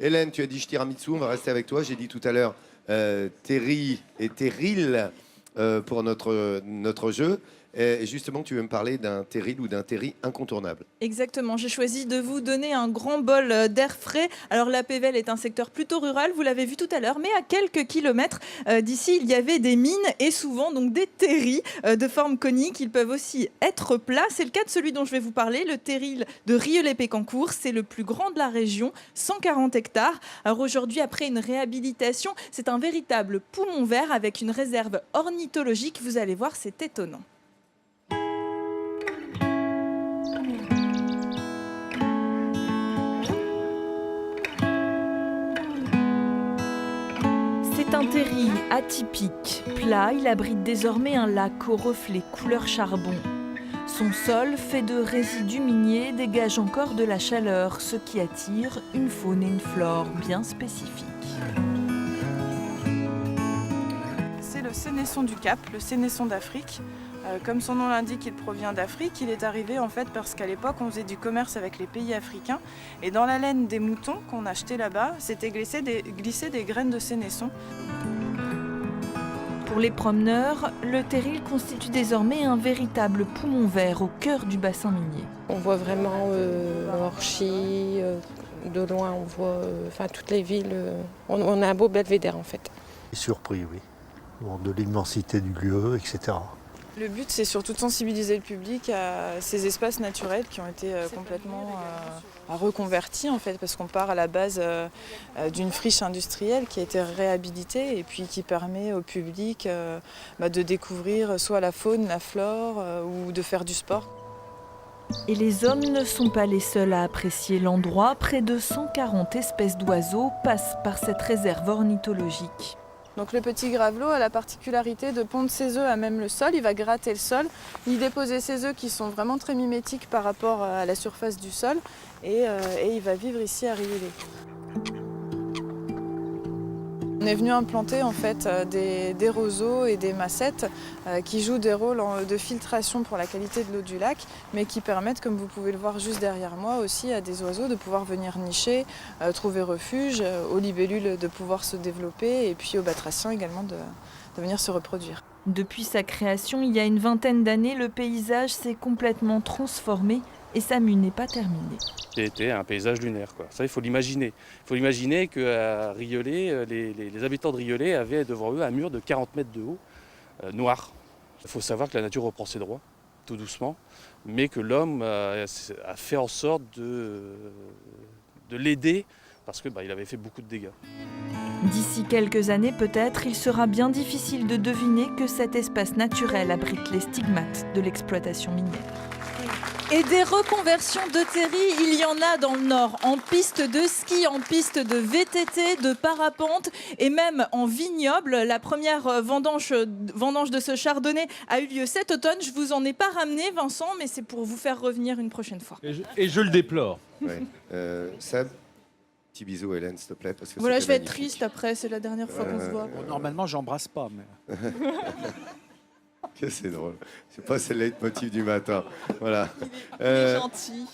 Hélène, tu as dit tiramisu, on va rester avec toi. J'ai dit tout à l'heure terri et terril pour notre jeu. Et justement, tu veux me parler d'un terril ou d'un terri incontournable. Exactement, j'ai choisi de vous donner un grand bol d'air frais. Alors la Pévèle est un secteur plutôt rural, vous l'avez vu tout à l'heure, mais à quelques kilomètres d'ici, il y avait des mines et souvent donc des terris de forme conique. Ils peuvent aussi être plats. C'est le cas de celui dont je vais vous parler, le terril de Rieulay-Pécancourt. C'est le plus grand de la région, 140 hectares. Alors aujourd'hui, après une réhabilitation, c'est un véritable poumon vert avec une réserve ornithologique. Vous allez voir, c'est étonnant. C'est un terril atypique. Plat, il abrite désormais un lac aux reflets couleur charbon. Son sol, fait de résidus miniers, dégage encore de la chaleur, ce qui attire une faune et une flore bien spécifiques. C'est le sénesson du Cap, le sénesson d'Afrique. Comme son nom l'indique, il provient d'Afrique. Il est arrivé en fait parce qu'à l'époque, on faisait du commerce avec les pays africains. Et dans la laine des moutons qu'on achetait là-bas, s'étaient glissées des graines de sénesson. Pour les promeneurs, le terril constitue désormais un véritable poumon vert au cœur du bassin minier. On voit vraiment Orchy, de loin on voit toutes les villes. On a un beau belvédère en fait. Surpris, oui. Bon, de l'immensité du lieu, etc. Le but, c'est surtout de sensibiliser le public à ces espaces naturels qui ont été complètement reconvertis en fait, parce qu'on part à la base d'une friche industrielle qui a été réhabilitée et puis qui permet au public de découvrir soit la faune, la flore ou de faire du sport. Et les hommes ne sont pas les seuls à apprécier l'endroit. Près de 140 espèces d'oiseaux passent par cette réserve ornithologique. Donc le petit gravelot a la particularité de pondre ses œufs à même le sol, il va gratter le sol, y déposer ses œufs qui sont vraiment très mimétiques par rapport à la surface du sol et il va vivre ici à Rieulay. On est venu implanter en fait des roseaux et des massettes qui jouent des rôles de filtration pour la qualité de l'eau du lac, mais qui permettent, comme vous pouvez le voir juste derrière moi, aussi à des oiseaux de pouvoir venir nicher, trouver refuge, aux libellules de pouvoir se développer et puis aux batraciens également de venir se reproduire. Depuis sa création, il y a une vingtaine d'années, le paysage s'est complètement transformé. Et sa mue n'est pas terminée. C'était un paysage lunaire, quoi. Ça, il faut l'imaginer. Il faut imaginer qu'à Rieulay, les habitants de Rieulay avaient devant eux un mur de 40 mètres de haut, noir. Il faut savoir que la nature reprend ses droits, tout doucement, mais que l'homme a fait en sorte de l'aider parce qu'il avait fait beaucoup de dégâts. D'ici quelques années peut-être, il sera bien difficile de deviner que cet espace naturel abrite les stigmates de l'exploitation minière. Et des reconversions de terri, il y en a dans le Nord, en piste de ski, en piste de VTT, de parapente et même en vignoble. La première vendange de ce chardonnay a eu lieu cet automne. Je vous en ai pas ramené, Vincent, mais c'est pour vous faire revenir une prochaine fois. Et je le déplore. Ouais. Seb, petit bisou, Hélène, s'il te plaît. Parce que voilà, je vais être magnifique. triste après, c'est la dernière fois qu'on se voit. Bon, normalement, j'embrasse pas, mais... Que c'est drôle. C'est pas le leitmotiv du matin. Voilà. Il est gentil.